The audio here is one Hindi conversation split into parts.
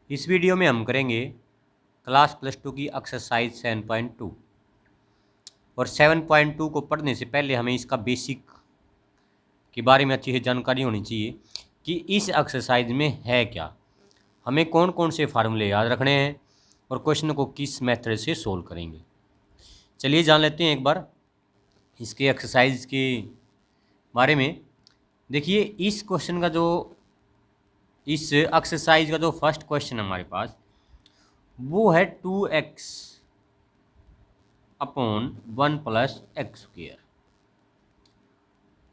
इस वीडियो में हम करेंगे क्लास +2 की एक्सरसाइज 7.2 और 7.2 को पढ़ने से पहले हमें इसका बेसिक के बारे में अच्छी से जानकारी होनी चाहिए कि इस एक्सरसाइज में है क्या, हमें कौन कौन से फार्मूले याद रखने हैं और क्वेश्चन को किस मेथड से सोल्व करेंगे। चलिए जान लेते हैं एक बार इसके एक्सरसाइज के बारे में। देखिए इस क्वेश्चन का इस एक्सरसाइज का जो फर्स्ट क्वेश्चन हमारे पास वो है 2x अपॉन 1 + x²।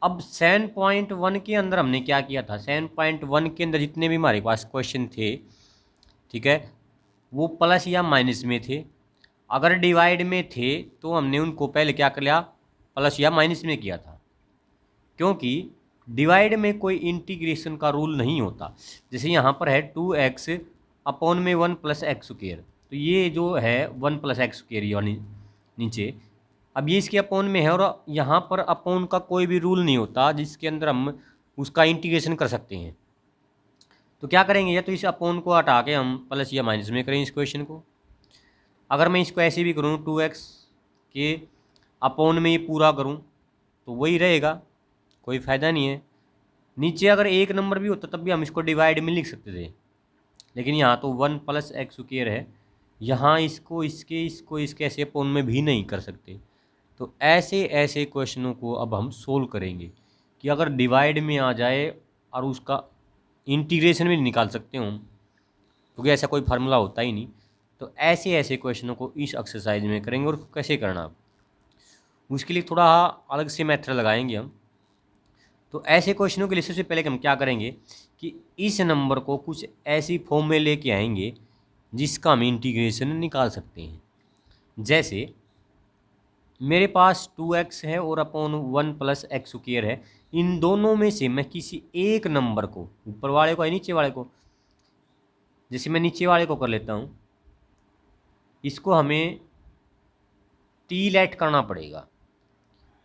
अब 7.1 के अंदर हमने क्या किया था, 7.1 के अंदर जितने भी हमारे पास क्वेश्चन थे, ठीक है, वो प्लस या माइनस में थे। अगर डिवाइड में थे तो हमने उनको पहले क्या कर लिया, प्लस या माइनस में किया था, क्योंकि डिवाइड में कोई इंटीग्रेशन का रूल नहीं होता। जैसे यहाँ पर है 2x अपॉन में 1 + x², तो ये जो है 1 + x² यानी नीचे, अब ये इसके अपोन में है और यहाँ पर अपोन का कोई भी रूल नहीं होता जिसके अंदर हम उसका इंटीग्रेशन कर सकते हैं। तो क्या करेंगे, या तो इस अपोन को हटा के हम प्लस या माइनस में करें इस क्वेश्चन को। अगर मैं इसको ऐसे भी करूँ 2x के अपोन में ये पूरा करूँ तो वही रहेगा, कोई फ़ायदा नहीं है। नीचे अगर एक नंबर भी होता तब भी हम इसको डिवाइड में लिख सकते थे, लेकिन यहाँ तो 1 + x² है, यहाँ इसको इसके ऐसे अपोन में भी नहीं कर सकते। तो ऐसे ऐसे क्वेश्चनों को अब हम सोल्व करेंगे कि अगर डिवाइड में आ जाए और उसका इंटीग्रेशन भी निकाल सकते हो, क्योंकि ऐसा कोई फार्मूला होता ही नहीं। तो ऐसे ऐसे क्वेश्चनों को इस एक्सरसाइज में करेंगे। और कैसे करना, अब उसके लिए थोड़ा अलग से मेथड लगाएंगे हम। तो ऐसे क्वेश्चनों के लिए सबसे पहले हम क्या करेंगे कि इस नंबर को कुछ ऐसी फॉर्म में लेके आएंगे जिसका हम इंटीग्रेशन निकाल सकते हैं। जैसे मेरे पास 2x है और अपॉन 1 + x² है, इन दोनों में से मैं किसी एक नंबर को, ऊपर वाले को या नीचे वाले को, जैसे मैं नीचे वाले को कर लेता हूँ, इसको हमें टी लेट करना पड़ेगा।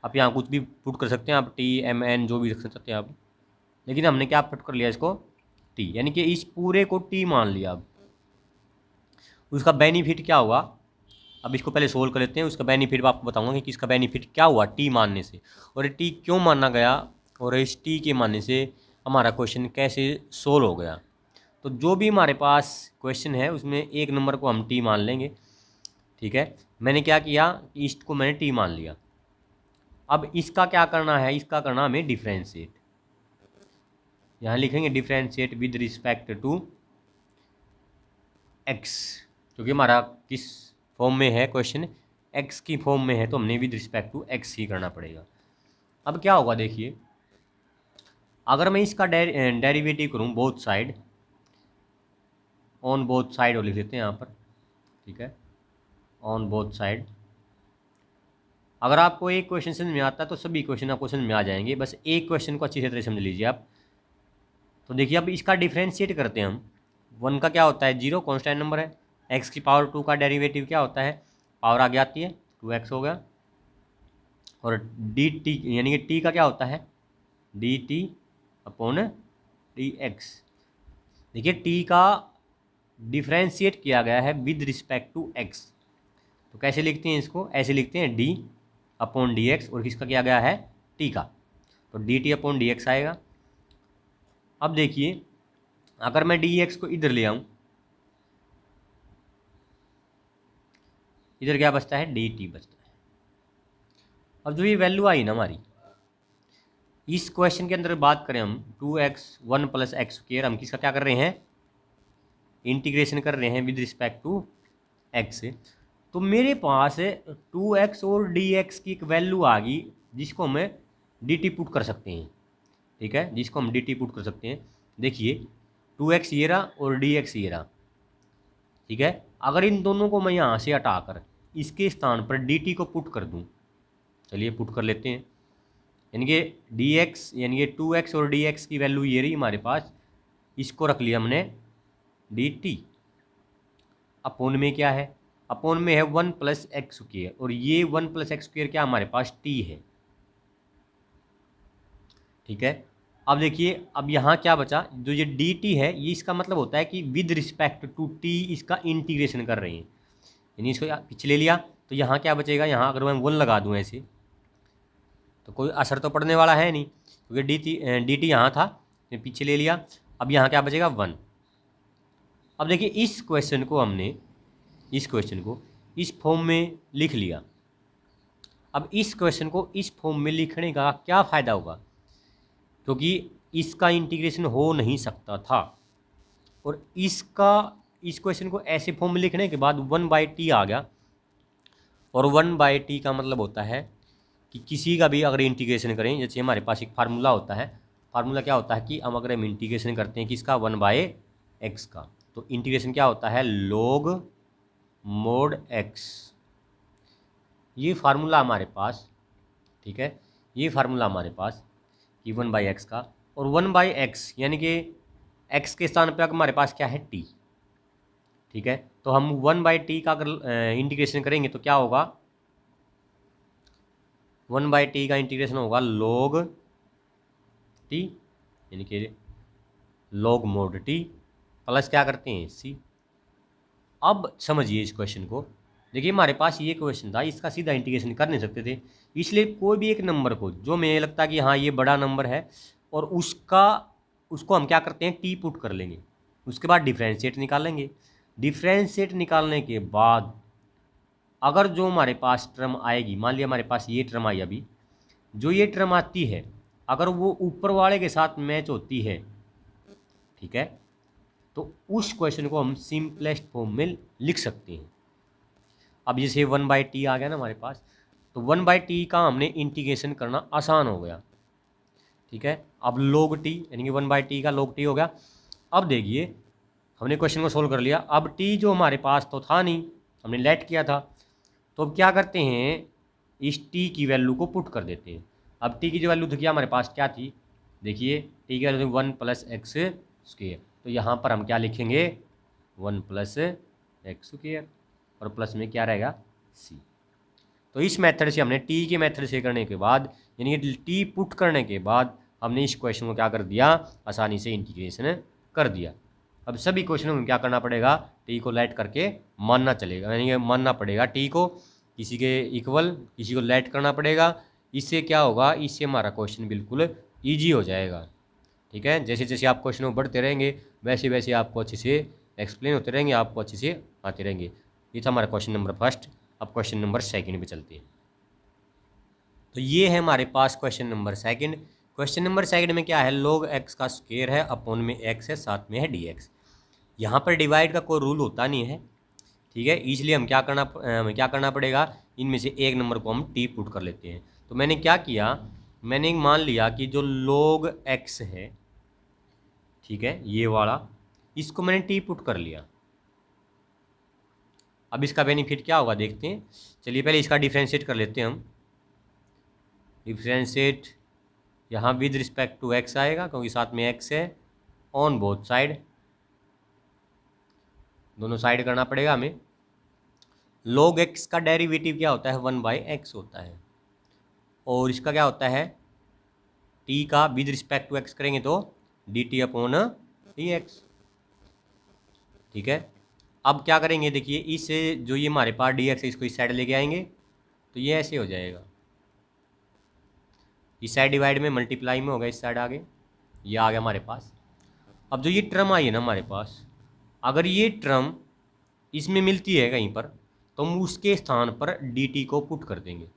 आप यहाँ कुछ भी पुट कर सकते हैं, आप टी एम एन जो भी रख सकते हैं आप, लेकिन हमने क्या पुट कर लिया इसको टी, यानी कि इस पूरे को टी मान लिया। अब उसका बेनिफिट क्या हुआ, अब इसको पहले सोल्व कर लेते हैं, उसका बेनिफिट आपको बताऊंगा कि इसका बेनिफिट क्या हुआ टी मानने से, और टी क्यों माना गया, और इस टी के मानने से हमारा क्वेश्चन कैसे सोल्व हो गया। तो जो भी हमारे पास क्वेश्चन है उसमें एक नंबर को हम टी मान लेंगे, ठीक है। मैंने क्या किया, ईस्ट को मैंने टी मान लिया। अब इसका क्या करना है, इसका करना हमें डिफ्रेंशिएट, यहाँ लिखेंगे differentiate with respect to X, क्योंकि हमारा किस फॉर्म में है क्वेश्चन, एक्स की फॉर्म में है, तो हमने विद रिस्पेक्ट टू एक्स ही करना पड़ेगा। अब क्या होगा देखिए, अगर मैं इसका डेरिवेटिव करूं both side, on both side और लिख देते हैं यहाँ पर, ठीक है, ऑन बोथ साइड। अगर आपको एक क्वेश्चन समझ में आता है तो सभी क्वेश्चन आपको समझ में आ जाएंगे, बस एक क्वेश्चन को अच्छी तरह समझ लीजिए आप। तो देखिए अब इसका डिफ्रेंशिएट करते हैं हम। 1 का क्या होता है, 0, कॉन्स्टेंट नंबर है। x⁻2 का डेरिवेटिव क्या होता है, पावर आगे आती है, 2x हो गया। और dt यानी कि t का क्या होता है, dt/dx। देखिए t का डिफ्रेंशिएट किया गया है विद रिस्पेक्ट टू x, तो कैसे लिखते हैं इसको, ऐसे लिखते हैं d/dx, और किसका किया गया है, t का, तो dt/dx आएगा। अब देखिए अगर मैं dx को इधर ले आऊँ, इधर क्या बचता है, dt बचता है। अब जो ये वैल्यू आई ना हमारी, इस क्वेश्चन के अंदर बात करें हम 2x 1 + x², हम किसका क्या कर रहे हैं, इंटीग्रेशन कर रहे हैं विद रिस्पेक्ट टू x। तो मेरे पास 2x और dx की एक वैल्यू आ गई जिसको हम dt पुट कर सकते हैं, ठीक है, जिसको हम dt पुट कर सकते हैं। देखिए 2x ये रहा और dx ये रहा, ठीक है। अगर इन दोनों को मैं यहाँ से हटाकर इसके स्थान पर dt को पुट कर दूँ, चलिए पुट कर लेते हैं, यानी कि dx यानी कि 2x और dx की वैल्यू ये रही हमारे पास, इसको रख लिया हमने dt। अपोन में क्या है, अपोन में है 1 + x², और ये 1 + x² क्या हमारे पास t है, ठीक है। अब देखिए, अब यहाँ क्या बचा, जो ये डी टी है, ये इसका मतलब होता है कि विद रिस्पेक्ट टू टी इसका इंटीग्रेशन कर रहे हैं, यानी इसको पीछे ले लिया। तो यहाँ क्या बचेगा, यहाँ अगर मैं 1 लगा दूँ ऐसे, तो कोई असर तो पड़ने वाला है नहीं, क्योंकि डी टी यहाँ था, पीछे ले लिया। अब यहाँ क्या बचेगा, 1। अब देखिए, इस क्वेश्चन को इस फॉर्म में लिख लिया। अब इस क्वेश्चन को इस फॉर्म में लिखने का क्या फ़ायदा होगा, क्योंकि इसका इंटीग्रेशन हो नहीं सकता था, और इस क्वेश्चन को ऐसे फॉर्म में लिखने के बाद 1/t आ गया। और 1/t का मतलब होता है कि किसी का भी अगर इंटीग्रेशन करें, जैसे हमारे पास एक फार्मूला होता है, फार्मूला क्या होता है कि हम अगर हम इंटीग्रेशन करते हैं किसका, 1/x का, तो इंटीग्रेशन क्या होता है, log mod x। ये फार्मूला हमारे पास, ठीक है, ये फार्मूला हमारे पास कि 1/x का, और 1/x यानी कि x के स्थान पर हमारे पास क्या है, t, ठीक है। तो हम 1/t का अगर इंटीग्रेशन करेंगे तो क्या होगा, 1/t का इंटीग्रेशन होगा log t, यानी कि log mod t प्लस क्या करते हैं, c। अब समझिए इस क्वेश्चन को, देखिए हमारे पास ये क्वेश्चन था, इसका सीधा इंटीग्रेशन कर नहीं सकते थे, इसलिए कोई भी एक नंबर को जो मुझे लगता है कि हाँ ये बड़ा नंबर है, और उसको हम क्या करते हैं, टी पुट कर लेंगे, उसके बाद डिफ्रेंशिएट निकालेंगे। डिफ्रेंशिएट निकालने के बाद अगर जो हमारे पास टर्म आएगी, मान लिया हमारे पास ये टर्म आई, अभी जो ये टर्म आती है अगर वो ऊपर वाले के साथ मैच होती है, ठीक है, तो उस क्वेश्चन को हम सिंपलेस्ट फॉर्म में लिख सकते हैं। अब जैसे 1/t आ गया ना हमारे पास, तो 1/t का हमने इंटीग्रेशन करना आसान हो गया, ठीक है। अब log t यानी कि 1/t का log t हो गया। अब देखिए, हमने क्वेश्चन को सोल्व कर लिया। अब t जो हमारे पास तो था नहीं, हमने लेट किया था, तो अब क्या करते हैं, इस t की वैल्यू को पुट कर देते हैं। अब t की जो वैल्यू थी हमारे पास क्या थी, देखिए t की वैल्यू 1 + x², तो यहाँ पर हम क्या लिखेंगे, 1 + x², और प्लस में क्या रहेगा, c। तो इस मेथड से हमने t के मेथड से करने के बाद, यानी कि t पुट करने के बाद हमने इस क्वेश्चन को क्या कर दिया, आसानी से इंटीग्रेशन कर दिया। अब सभी क्वेश्चनों में क्या करना पड़ेगा, टी को लेट करके मानना चलेगा, यानी कि मानना पड़ेगा टी को किसी के इक्वल, किसी को लेट करना पड़ेगा। इससे क्या होगा, इससे हमारा क्वेश्चन बिल्कुल ईजी हो जाएगा, ठीक है। जैसे जैसे आप क्वेश्चन में बढ़ते रहेंगे वैसे वैसे आपको अच्छे से एक्सप्लेन होते रहेंगे, आपको अच्छे से आते रहेंगे। ये था हमारा क्वेश्चन नंबर 1। अब क्वेश्चन नंबर 2 पे चलते हैं। तो ये है हमारे पास क्वेश्चन नंबर 2। क्वेश्चन नंबर 2 में क्या है, log x का स्क्वायर है, अपॉन में x है, साथ में है dx। यहाँ पर डिवाइड का कोई रूल होता नहीं है, ठीक है, इसलिए हम क्या करना पड़ेगा, इनमें से एक नंबर को हम t पुट कर लेते हैं। तो मैंने क्या किया, मैंने मान लिया कि जो log x है, ठीक है, ये वाला, इसको मैंने t पुट कर लिया। अब इसका बेनिफिट क्या होगा देखते हैं। चलिए पहले इसका डिफ्रेंशिएट कर लेते हैं हम। डिफ्रेंशिएट यहाँ विद रिस्पेक्ट टू x आएगा, क्योंकि साथ में x है, ऑन बोथ साइड, दोनों साइड करना पड़ेगा हमें। log x का डेरिवेटिव क्या होता है, 1/x होता है, और इसका क्या होता है, t का विद रिस्पेक्ट टू x करेंगे तो dt/dx, ठीक है। अब क्या करेंगे, देखिए इस जो ये हमारे पास dx है, इसको इस साइड लेके आएंगे तो ये ऐसे हो जाएगा, इस साइड डिवाइड में मल्टीप्लाई में होगा, इस साइड आगे ये आ गया हमारे पास। अब जो ये टर्म आई है ना हमारे पास, अगर ये टर्म इसमें मिलती है कहीं पर, तो हम उसके स्थान पर dt को पुट कर देंगे।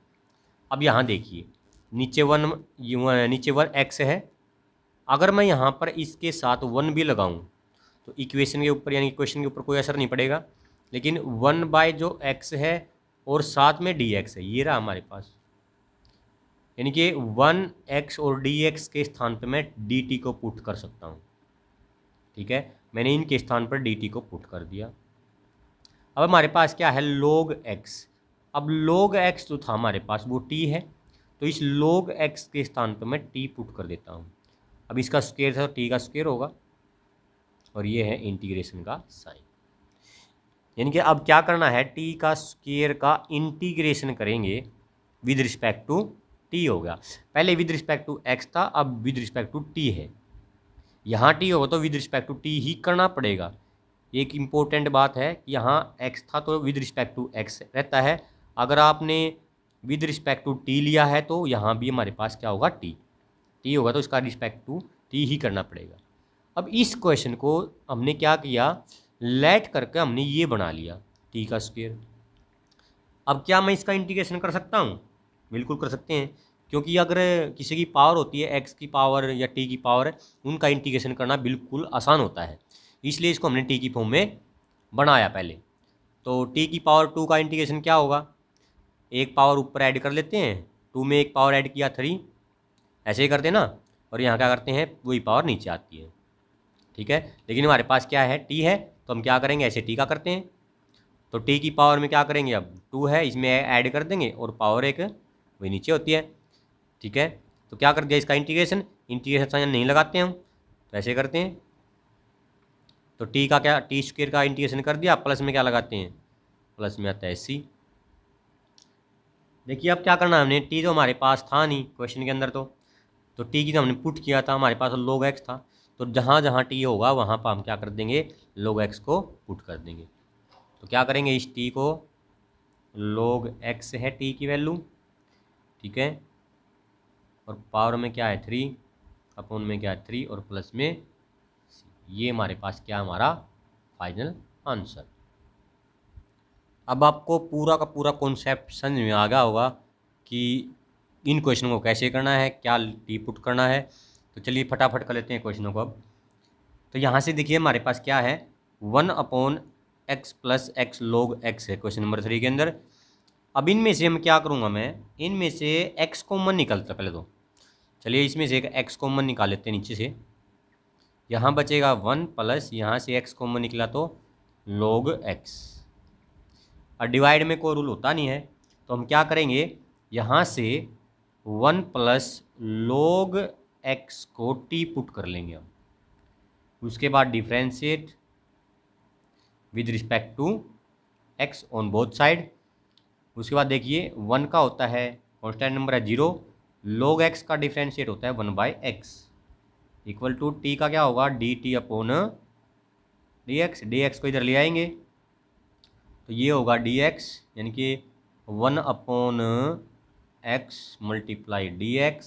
अब यहाँ देखिए, नीचे 1 x है, अगर मैं यहाँ पर इसके साथ 1 भी लगाऊँ तो इक्वेशन के ऊपर, यानी क्वेश्चन के ऊपर कोई असर नहीं पड़ेगा, लेकिन 1 जो x है और साथ में dx है, ये रहा हमारे पास, यानी कि 1x और dx के स्थान पे मैं dt को पुट कर सकता हूँ, ठीक है। मैंने इनके स्थान पर dt को पुट कर दिया। अब हमारे पास क्या है, log x। अब log x जो था हमारे पास वो t है, तो इस log x के स्थान पर मैं t पुट कर देता हूँ। अब इसका स्क्वायर था तो t का स्क्वायर होगा, और ये है इंटीग्रेशन का साइन। यानी कि अब क्या करना है, t का स्क्वायर का इंटीग्रेशन करेंगे with respect to t, T हो गया। पहले विद रिस्पेक्ट टू एक्स था, अब विद रिस्पेक्ट टू टी है। यहाँ टी होगा तो विद रिस्पेक्ट टू टी ही करना पड़ेगा। एक इम्पोर्टेंट बात है कि यहाँ एक्स था तो विद रिस्पेक्ट टू एक्स रहता है। अगर आपने विद रिस्पेक्ट टू टी लिया है तो यहाँ भी हमारे पास क्या होगा, टी। टी होगा तो इसका रिस्पेक्ट टू टी ही करना पड़ेगा। अब इस क्वेश्चन को हमने क्या किया, लेट करके हमने ये बना लिया टी का स्क्वायर। अब क्या मैं इसका इंटीग्रेशन कर सकता हूँ? बिल्कुल कर सकते हैं, क्योंकि अगर किसी की पावर होती है एक्स की पावर या टी की पावर, उनका इंटीग्रेशन करना बिल्कुल आसान होता है। इसलिए इसको हमने टी की फॉर्म में बनाया पहले। तो टी की पावर 2 का इंटीग्रेशन क्या होगा, एक पावर ऊपर ऐड कर लेते हैं, 2 में एक पावर ऐड किया 3, ऐसे ही करते हैं ना, और यहाँ क्या करते हैं, वही पावर नीचे आती है। ठीक है, लेकिन हमारे पास क्या है, टी है, तो हम क्या करेंगे, ऐसे टी का करते हैं। तो टी की पावर में क्या करेंगे, अब 2 है, इसमें ऐड कर देंगे और पावर एक वही नीचे होती है। ठीक है, तो क्या कर दिया, इसका इंटीग्रेशन, इंटीग्रेशन साइन नहीं लगाते हम, तो ऐसे करते हैं। तो टी का क्या, टी स्क्वायर का इंटीग्रेशन कर दिया, प्लस में क्या लगाते हैं, प्लस में आता है सी। देखिए अब क्या करना है हमने, टी तो हमारे पास था नहीं क्वेश्चन के अंदर, तो टी की तो हमने पुट किया था, हमारे पास log x था, तो जहाँ जहाँ टी होगा वहाँ पर हम क्या कर देंगे, log x को पुट कर देंगे। तो क्या करेंगे, इस टी को, log x है टी की वैल्यू, ठीक है, और पावर में क्या है 3, अपॉन में क्या है 3, और प्लस में c। ये हमारे पास क्या, हमारा फाइनल आंसर। अब आपको पूरा का पूरा कॉन्सेप्ट समझ में आ गया होगा कि इन क्वेश्चनों को कैसे करना है, क्या टी पुट करना है। तो चलिए फटाफट कर लेते हैं क्वेश्चनों को अब। तो यहाँ से देखिए हमारे पास क्या है, 1/x plus x log x है क्वेश्चन नंबर 3 के अंदर। अब इनमें से हम क्या करूँगा, मैं इनमें से x कॉमन निकलता पहले तो। चलिए इसमें से एक x कॉमन निकाल लेते हैं नीचे से। यहाँ बचेगा 1 प्लस यहाँ से x कॉमन निकला तो log x। और डिवाइड में कोई रूल होता नहीं है, तो हम क्या करेंगे, यहाँ से 1 प्लस log x को t पुट कर लेंगे हम। उसके बाद differentiate with respect to x on both side. उसके बाद देखिए 1 का होता है कांस्टेंट नंबर है 0, log x का डिफ्रेंशिएट होता है 1/x, इक्वल टू t का क्या होगा, dt अपॉन dx। dx को इधर ले आएंगे तो ये होगा dx, यानी कि 1/x मल्टीप्लाई dx,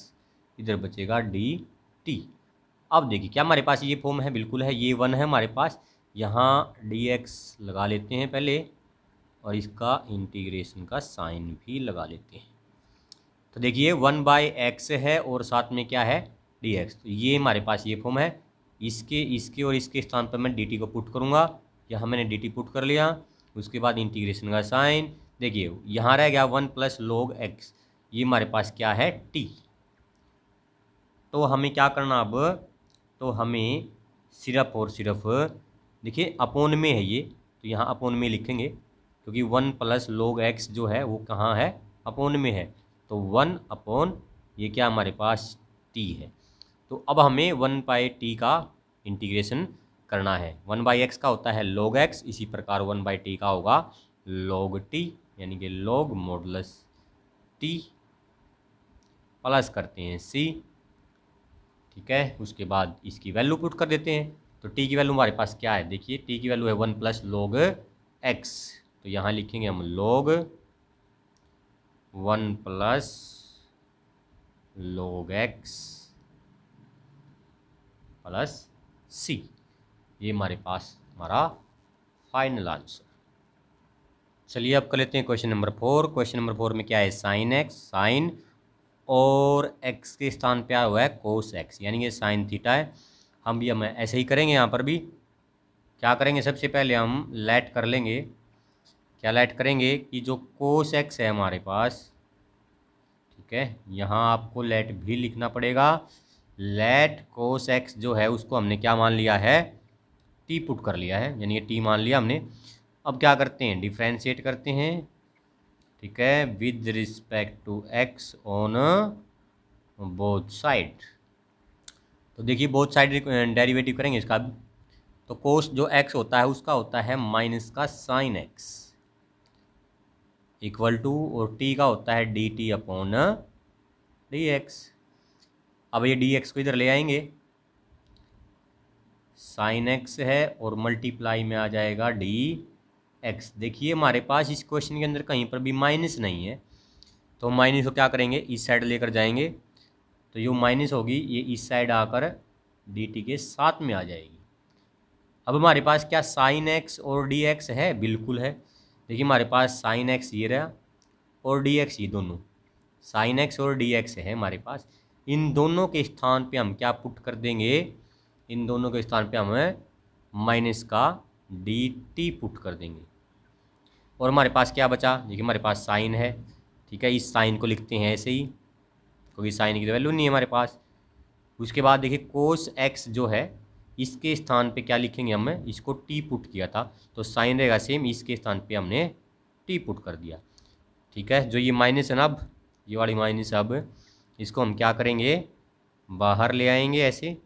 इधर बचेगा dt। अब देखिए क्या हमारे पास ये फॉर्म है, बिल्कुल है, ये 1 है हमारे पास। यहाँ dx लगा लेते हैं पहले, और इसका इंटीग्रेशन का साइन भी लगा लेते हैं। तो देखिए 1/x है और साथ में क्या है, dx। तो ये हमारे पास ये फॉर्म है। इसके और इसके स्थान पर मैं dt को पुट करूँगा। यहाँ मैंने dt पुट कर लिया। उसके बाद इंटीग्रेशन का साइन, देखिए यहाँ रह गया 1 प्लस log x, ये हमारे पास क्या है, t। तो हमें क्या करना अब, तो हमें सिर्फ और सिर्फ देखिए अपोन में है ये, तो यहाँ अपोन में लिखेंगे, क्योंकि 1 प्लस log x जो है वो कहाँ है, अपोन में है। तो 1 अपॉन ये क्या हमारे पास t है। तो अब हमें 1/t का इंटीग्रेशन करना है। 1/x का होता है log x, इसी प्रकार 1/t का होगा log t, यानी कि log मॉडुलस t प्लस करते हैं c। ठीक है, उसके बाद इसकी वैल्यू पुट कर देते हैं। तो t की वैल्यू हमारे पास क्या है, देखिए t की वैल्यू है 1 प्लस log x, तो यहाँ लिखेंगे हम log 1 plus log x plus c। ये हमारे पास हमारा फाइनल आंसर। चलिए अब कर लेते हैं क्वेश्चन नंबर 4। क्वेश्चन नंबर 4 में क्या है, साइन x, साइन और x के स्थान पे आया हुआ है कोस x, यानी कि साइन थीटा है। हम भी ऐसे ही करेंगे। यहाँ पर भी क्या करेंगे, सबसे पहले हम लेट कर लेंगे। क्या लेट करेंगे कि जो कोस x है हमारे पास, ठीक है, यहाँ आपको लेट भी लिखना पड़ेगा। लेट कोस x जो है उसको हमने क्या मान लिया है, t पुट कर लिया है, यानी कि t मान लिया हमने। अब क्या करते हैं, डिफ्रेंशिएट करते हैं, ठीक है, with respect to x on both side. तो देखिए बोथ साइड डेरिवेटिव करेंगे इसका। तो कोस जो x होता है उसका होता है माइनस का साइन x, इक्वल टू, और t का होता है dt अपॉन डी एक्स। अब ये डी एक्स को इधर ले आएंगे, साइन एक्स है और मल्टीप्लाई में आ जाएगा डी एक्स। देखिए हमारे पास इस क्वेश्चन के अंदर कहीं पर भी माइनस नहीं है, तो माइनस को क्या करेंगे, इस साइड लेकर जाएंगे, तो ये माइनस होगी, ये इस साइड आकर डी टी के साथ में आ जाएगी। अब हमारे पास क्या साइन एक्स और डी एक्स है, बिल्कुल है। देखिए हमारे पास साइन एक्स ये रहा और डी एक्स ये दोनों, साइन एक्स और डी एक्स है हमारे पास। इन दोनों के स्थान पे हम क्या पुट कर देंगे, इन दोनों के स्थान पे हम माइनस का डी टी पुट कर देंगे। और हमारे पास क्या बचा, देखिए हमारे पास साइन है, ठीक है, इस साइन को लिखते हैं ऐसे ही, क्योंकि साइन की तो वैल्यू नहीं है हमारे पास। उसके बाद देखिए कोस एक्स जो है, इसके स्थान पे क्या लिखेंगे, हम इसको टी पुट किया था, तो साइन रहेगा सेम, इसके स्थान पे हमने टी पुट कर दिया। ठीक है, जो ये माइनस है ना, अब ये वाली माइनस, अब इसको हम क्या करेंगे, बाहर ले आएंगे ऐसे।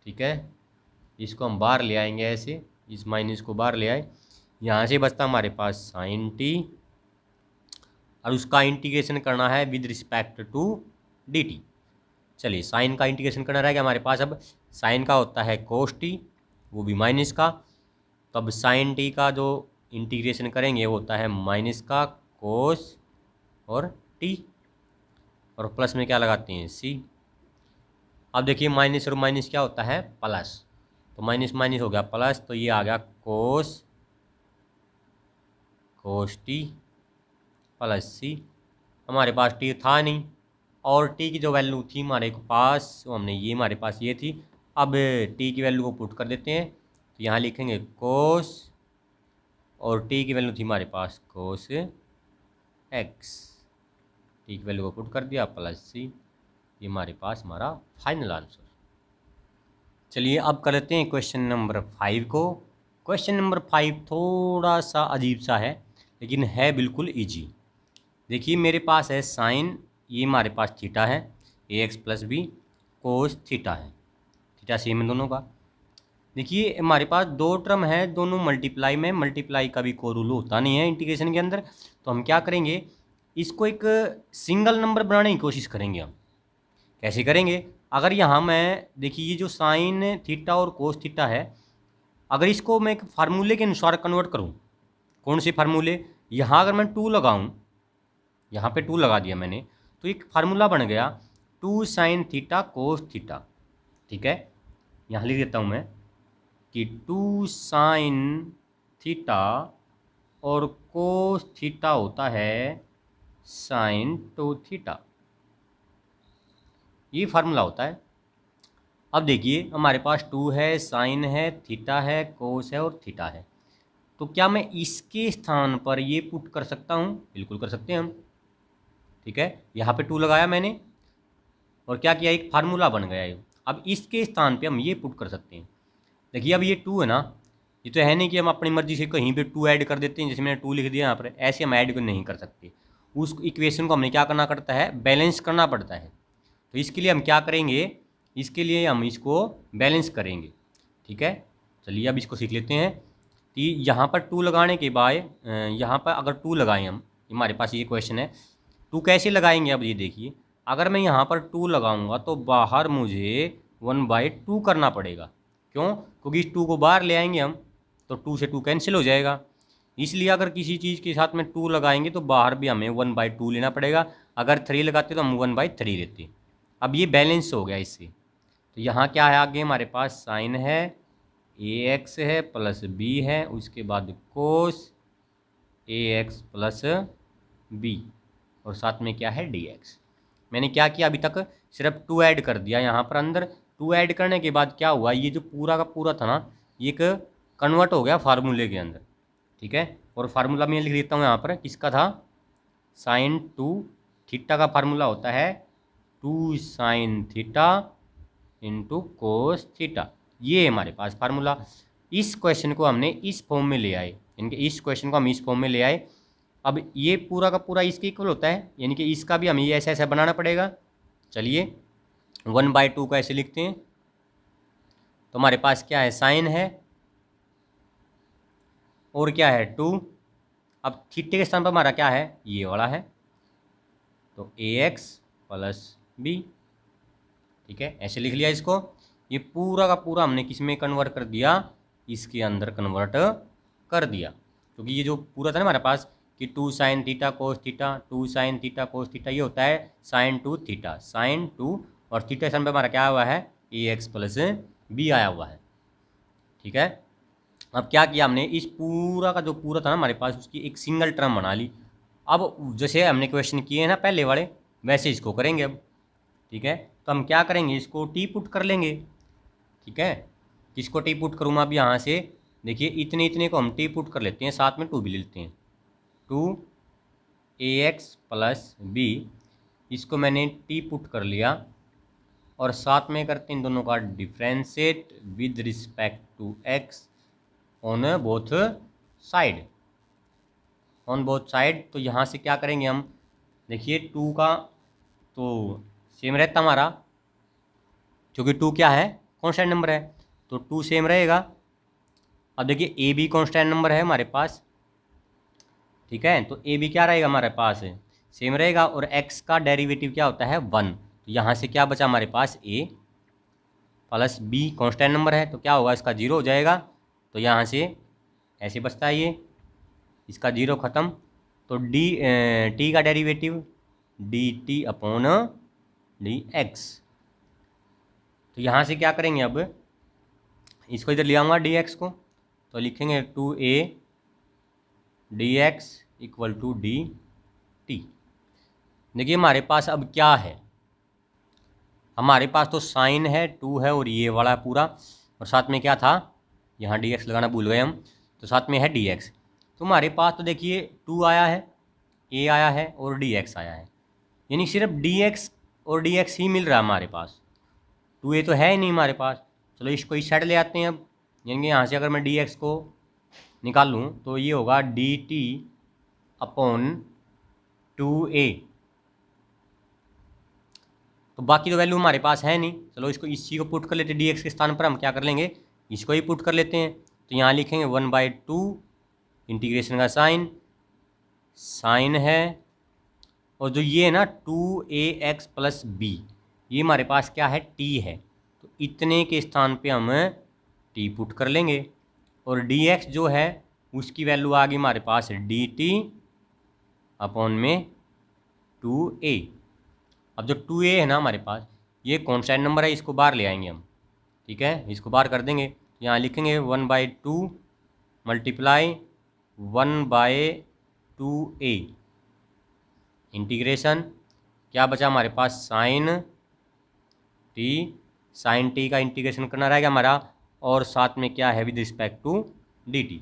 ठीक है, इसको हम बाहर ले आएंगे ऐसे, इस माइनस को बाहर ले आए, यहाँ से बचता हमारे पास साइन टी, और उसका इंटीग्रेशन करना है with respect to D T. चलिए साइन का इंटीग्रेशन करना रहेगा हमारे पास। अब साइन का होता है कोस टी, वो भी माइनस का, तो अब साइन टी का जो इंटीग्रेशन करेंगे वो होता है माइनस का कोस और टी, और प्लस में क्या लगाते हैं, सी। अब देखिए माइनस और माइनस क्या होता है, प्लस, तो माइनस माइनस हो गया प्लस, तो ये आ गया कोस टी प्लस सी। हमारे पास टी था नहीं, और टी की जो वैल्यू थी हमारे पास, वो हमने ये हमारे पास ये थी। अब टी की वैल्यू को पुट कर देते हैं, तो यहाँ लिखेंगे कोस, और टी की वैल्यू थी हमारे पास कोस एक्स, टी की वैल्यू को पुट कर दिया प्लस सी। ये हमारे पास हमारा फाइनल आंसर। चलिए अब कर लेते हैं क्वेश्चन नंबर 5 को। क्वेश्चन नंबर 5 थोड़ा सा अजीब सा है, लेकिन है बिल्कुल ईजी। देखिए मेरे पास है साइन, ये हमारे पास थीटा है, A X plus B, cos theta है, थीटा सेम है दोनों का। देखिए हमारे पास दो टर्म है, दोनों मल्टीप्लाई में, मल्टीप्लाई का भी कोई रूल होता नहीं है इंटीग्रेशन के अंदर, तो हम क्या करेंगे, इसको एक सिंगल नंबर बनाने की कोशिश करेंगे। हम कैसे करेंगे, अगर यहाँ मैं देखिए ये जो साइन थीटा और कोस थीटा है, अगर इसको मैं एक फार्मूले के अनुसार कन्वर्ट करूँ, कौन से फार्मूले, यहाँ अगर मैं 2 लगाऊँ, यहाँ पे 2 लगा दिया मैंने, तो एक फार्मूला बन गया 2 साइन थीटा कोस थीटा। ठीक है, यहाँ लिख देता हूँ मैं कि 2 साइन थीटा और कोस थीटा होता है साइन 2 थीटा, ये फार्मूला होता है। अब देखिए हमारे पास 2 है, साइन है, थीटा है, कोस है और थीटा है, तो क्या मैं इसके स्थान पर ये पुट कर सकता हूँ, बिल्कुल कर सकते हैं हम। ठीक है, यहाँ पे 2 लगाया मैंने और क्या किया, एक फार्मूला बन गया ये। अब इसके स्थान पे हम ये पुट कर सकते हैं। देखिए अब ये 2 है ना, ये तो है नहीं कि हम अपनी मर्जी से कहीं पे 2 ऐड कर देते हैं, जैसे मैंने 2 लिख दिया यहाँ पर, ऐसे हम ऐड नहीं कर सकते। उस इक्वेशन को हमने क्या करना पड़ता है, बैलेंस करना पड़ता है। तो इसके लिए हम क्या करेंगे, इसके लिए हम इसको बैलेंस करेंगे। ठीक है, चलिए अब इसको सीख लेते हैं। कि यहाँ पर 2 लगाने के बाद, यहाँ पर अगर 2 लगाएं हम, हमारे पास ये क्वेश्चन है, 2 कैसे लगाएंगे, अब ये देखिए, अगर मैं यहाँ पर 2 लगाऊंगा तो बाहर मुझे 1/2 करना पड़ेगा। क्यों, क्योंकि इस 2 को बाहर ले आएंगे हम, तो 2 से 2 कैंसिल हो जाएगा। इसलिए अगर किसी चीज़ के साथ में 2 लगाएंगे तो बाहर भी हमें 1/2 लेना पड़ेगा। अगर 3 लगाते तो हम 1/3 लेते। अब ये बैलेंस हो गया इससे, तो यहाँ क्या है, आगे हमारे पास साइन है, ए एक्स है प्लस बी है, उसके बाद कोस ए एक्स प्लस बी, और साथ में क्या है, डी एक्स। मैंने क्या किया अभी तक, सिर्फ 2 ऐड कर दिया यहाँ पर अंदर। 2 ऐड करने के बाद क्या हुआ, ये जो पूरा का पूरा था ना, ये एक कन्वर्ट हो गया फार्मूले के अंदर। ठीक है, और फार्मूला मैं लिख देता हूँ यहाँ पर, किसका था, साइन 2 थीटा का फार्मूला होता है 2 sine theta into cos theta. ये हमारे पास फार्मूला। इस क्वेश्चन को हमने इस फॉर्म में ले आए, यानी कि इस क्वेश्चन को हम इस फॉर्म में ले आए। अब ये पूरा का पूरा इसके इक्वल होता है, यानी कि इसका भी हमें ये ऐसा ऐसा बनाना पड़ेगा। चलिए 1/2 को ऐसे लिखते हैं, तो हमारे पास क्या है, साइन है और क्या है 2। अब थीटे के स्थान पर हमारा क्या है, ये वाला है, तो ए एक्स प्लस बी। ठीक है, ऐसे लिख लिया इसको। ये पूरा का पूरा हमने किस में कन्वर्ट कर दिया, इसके अंदर कन्वर्ट कर दिया, क्योंकि ये जो पूरा था ना हमारे पास कि 2 sin theta cos theta, 2 sin theta cos theta, ये होता है sin 2 थीटा, sin 2 और थीटा सन पे हमारा क्या हुआ है, ए एक्स प्लस बी आया हुआ है। ठीक है, अब क्या किया हमने, इस पूरा का जो पूरा था ना हमारे पास, उसकी एक सिंगल टर्म बना ली। अब जैसे हमने क्वेश्चन किए हैं ना पहले वाले, वैसे इसको करेंगे अब। ठीक है, तो हम क्या करेंगे, इसको टी पुट कर लेंगे। ठीक है, किसको टी पुट करूँ मैं अब यहाँ से, देखिए इतने इतने को हम टी पुट कर लेते हैं, साथ में 2 भी ले लेते हैं, 2 ax प्लस बी, इसको मैंने टी पुट कर लिया, और साथ में करते हैं इन दोनों का differentiate with respect to x on both side, on both side. तो यहाँ से क्या करेंगे हम, देखिए 2 का तो सेम रहता हमारा, क्योंकि 2 क्या है, कांस्टेंट नंबर है, तो 2 सेम रहेगा। अब देखिए ए बी कांस्टेंट नंबर है हमारे पास। ठीक है, तो ए बी क्या रहेगा हमारे पास, सेम रहेगा, और x का डेरिवेटिव क्या होता है 1, तो यहाँ से क्या बचा हमारे पास, a plus be constant number है, तो क्या होगा, इसका 0 हो जाएगा, तो यहाँ से ऐसे बचता है ये, इसका 0 ख़त्म, तो टी का derivative D T upon D x. तो यहाँ से क्या करेंगे, अब इसको इधर ले आऊँगा डी एक्स को, तो लिखेंगे 2a D X equal to D T. देखिए हमारे पास अब क्या है, हमारे पास तो साइन है 2 है और ये वाला पूरा, और साथ में क्या था, यहाँ डी एक्स लगाना भूल गए हम, तो साथ में है डी एक्स। तो हमारे पास तो देखिए 2 आया है, ए आया है और डी एक्स आया है, यानी सिर्फ डी एक्स और डी एक्स ही मिल रहा है हमारे पास, 2a तो है ही नहीं हमारे पास। चलो इसको इस साइड ले आते हैं अब, यानी यहाँ से अगर मैं डी एक्स को निकाल लूँ तो ये होगा डी टी अपॉन 2a, तो बाकी तो वैल्यू हमारे पास है नहीं। चलो इसको इसी को पुट कर लेते हैं, डी एक्स के स्थान पर हम क्या कर लेंगे, इसको ही पुट कर लेते हैं, तो यहाँ लिखेंगे 1/2 इंटीग्रेशन का साइन, साइन है, और जो ये है ना 2ax प्लस बी, ये हमारे पास क्या है, टी है, तो इतने के स्थान पे हम टी पुट कर लेंगे, और dx जो है उसकी वैल्यू आ गई हमारे पास dt अपॉन में 2a। अब जो 2a है ना हमारे पास, ये कांस्टेंट नंबर है, इसको बाहर ले आएंगे हम। ठीक है, इसको बाहर कर देंगे, यहाँ लिखेंगे 1/2 मल्टीप्लाई 1/2a इंटीग्रेशन, क्या बचा हमारे पास, साइन टी का इंटीग्रेशन करना रहेगा हमारा, और साथ में क्या है, with respect to D T.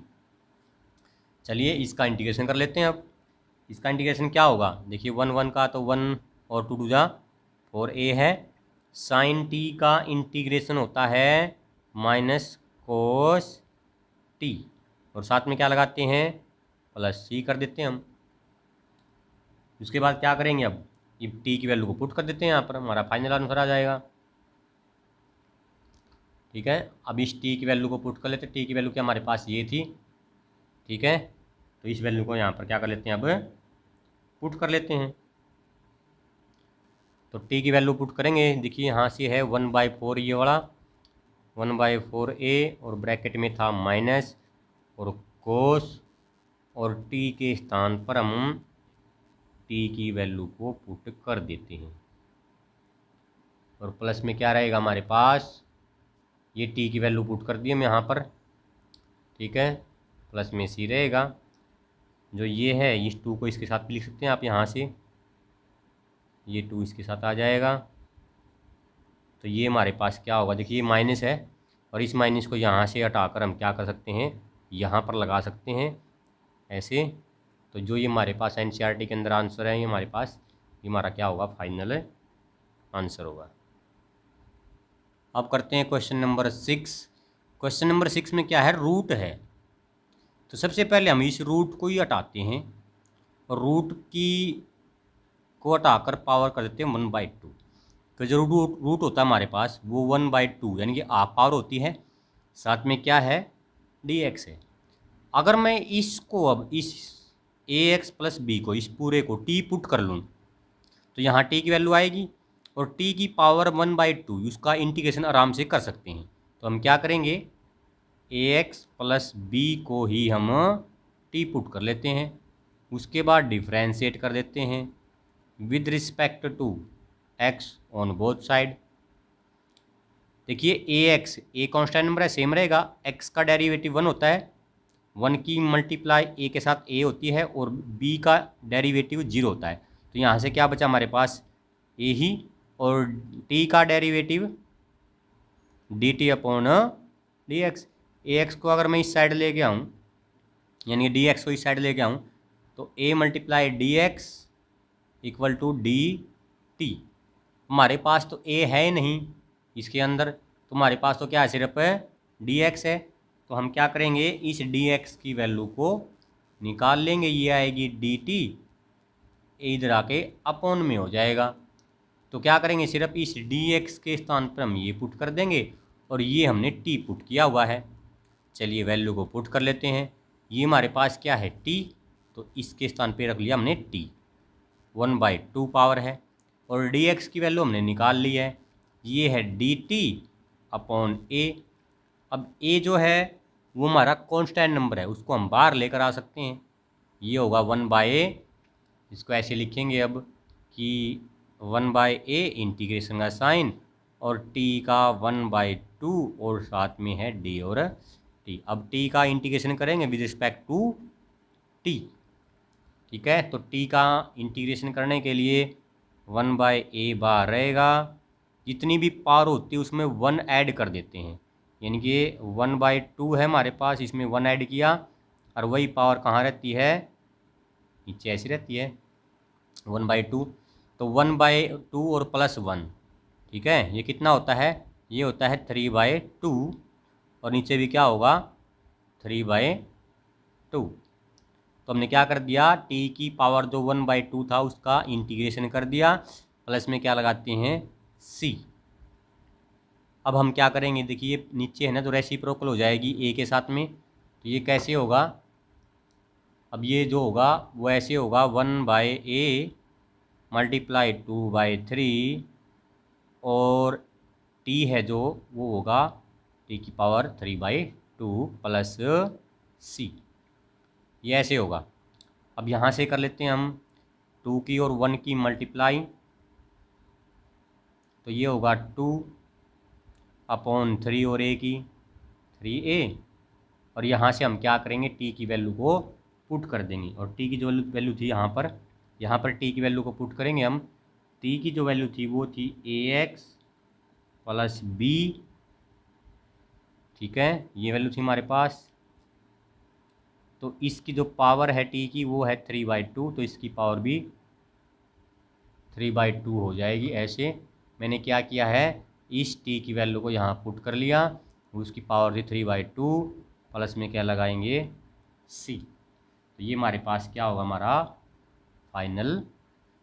चलिए इसका इंटीग्रेशन कर लेते हैं अब। इसका इंटीग्रेशन क्या होगा, देखिए 1 का तो 1 और 2 2 4a है, साइन टी का इंटीग्रेशन होता है माइनस कोस टी, और साथ में क्या लगाते हैं, प्लस सी कर देते हैं हम। उसके बाद क्या करेंगे, अब ये टी की वैल्यू को पुट कर देते हैं यहाँ पर, हमारा फाइनल आंसर आ जाएगा। ठीक है, अब इस टी की वैल्यू को पुट कर लेते हैं, टी की वैल्यू क्या हमारे पास ये थी। ठीक है, तो इस वैल्यू को यहाँ पर क्या कर लेते हैं, अब पुट कर लेते हैं, तो टी की वैल्यू पुट करेंगे, देखिए यहाँ से है 1/4 ये वाला, 1/4a, और ब्रैकेट में था माइनस और कोस, और टी के स्थान पर हम टी की वैल्यू को पुट कर देते हैं, और प्लस में क्या रहेगा हमारे पास, ये टी की वैल्यू पुट कर दी हम यहाँ पर। ठीक है, प्लस में सी रहेगा, जो ये है इस 2 को इसके साथ भी लिख सकते हैं आप, यहाँ से ये 2 इसके साथ आ जाएगा, तो ये हमारे पास क्या होगा, देखिए माइनस है, और इस माइनस को यहाँ से हटाकर हम क्या कर सकते हैं, यहाँ पर लगा सकते हैं ऐसे। तो जो ये हमारे पास एनसीईआरटी के अंदर आंसर है, ये हमारे पास ये हमारा क्या होगा, फाइनल आंसर होगा। अब करते हैं क्वेश्चन नंबर 6। क्वेश्चन नंबर 6 में क्या है, रूट है, तो सबसे पहले हम इस रूट को ही हटाते हैं, और रूट की को हटाकर पावर कर देते हैं 1/2, तो जो रूट होता है हमारे पास वो 1/2 यानी कि हाफ पावर होती है, साथ में क्या है, dx है। अगर मैं इसको अब इस ax प्लस बी को, इस पूरे को टी पुट कर लूँ, तो यहाँ टी की वैल्यू आएगी और टी की पावर 1/2 उसका इंटीग्रेशन आराम से कर सकते हैं। तो हम क्या करेंगे, ax प्लस बी को ही हम टी पुट कर लेते हैं, उसके बाद डिफ्रेंशिएट कर देते हैं with respect to x on both side. देखिए ax ए कांस्टेंट नंबर है, सेम रहेगा, x का डेरिवेटिव 1 होता है, 1 की मल्टीप्लाई a के साथ a होती है और b का डेरिवेटिव 0 होता है। तो यहाँ से क्या बचा हमारे पास, a ही, और t का derivative dt upon dx। ax को अगर मैं इस साइड लेके आऊँ, यानी dx को इस साइड लेके आऊँ, तो a multiply dx equal to dt। हमारे पास तो a है नहीं इसके अंदर, तो हमारे पास तो क्या है, सिर्फ dx है। तो हम क्या करेंगे, इस dx की वैल्यू को निकाल लेंगे, ये आएगी dt, इधर आके अपॉन में हो जाएगा। तो क्या करेंगे, सिर्फ इस dx के स्थान पर हम ये पुट कर देंगे और ये हमने t पुट किया हुआ है। चलिए वैल्यू को पुट कर लेते हैं। ये हमारे पास क्या है, t, तो इसके स्थान पे रख लिया हमने t, 1/2 पावर है, और dx की वैल्यू हमने निकाल ली है, ये है dt अपॉन a। अब a जो है वो हमारा कांस्टेंट नंबर है, उसको हम बाहर लेकर आ सकते हैं, ये होगा 1/a। इसको ऐसे लिखेंगे अब कि 1/a इंटीग्रेशन का साइन और t का 1/2 और साथ में है d और t। अब t का इंटीग्रेशन करेंगे विद रिस्पेक्ट टू t, ठीक है। तो t का इंटीग्रेशन करने के लिए 1/a बाहर रहेगा, जितनी भी पावर होती है उसमें 1 ऐड कर देते हैं, यानी कि 1/2 है हमारे पास, इसमें 1 ऐड किया, और वही पावर कहाँ रहती है, नीचे ऐसी रहती है 1/2। तो 1/2 और प्लस 1, ठीक है, ये कितना होता है, ये होता है 3/2, और नीचे भी क्या होगा 3/2। तो हमने क्या कर दिया, t की पावर जो 1/2 था उसका इंटीग्रेशन कर दिया, प्लस में क्या लगाते हैं c। अब हम क्या करेंगे, देखिए नीचे है ना, तो रेसिप्रोकल हो जाएगी a के साथ में, तो ये कैसे होगा, अब ये जो होगा वो ऐसे होगा 1/a मल्टीप्लाई 2/3 और t है जो वो होगा t की पावर 3/2 प्लस c, ये ऐसे होगा। अब यहाँ से कर लेते हैं हम 2 की और 1 की मल्टीप्लाई, तो ये होगा 2 अपॉन 3 और a की 3a, और यहाँ से हम क्या करेंगे, t की वैल्यू को पुट कर देंगे, और t की जो वैल्यू थी यहाँ पर t की वैल्यू को पुट करेंगे हम। t की जो वैल्यू थी वो थी ax प्लस b, ठीक है, ये वैल्यू थी हमारे पास। तो इसकी जो पावर है t की वो है 3/2, तो इसकी पावर भी 3/2 हो जाएगी। ऐसे मैंने क्या किया है, इस t की वैल्यू को यहाँ पुट कर लिया, उसकी पावर थी 3/2, प्लस में क्या लगाएंगे c। तो ये हमारे पास क्या होगा, हमारा फाइनल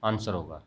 आंसर होगा।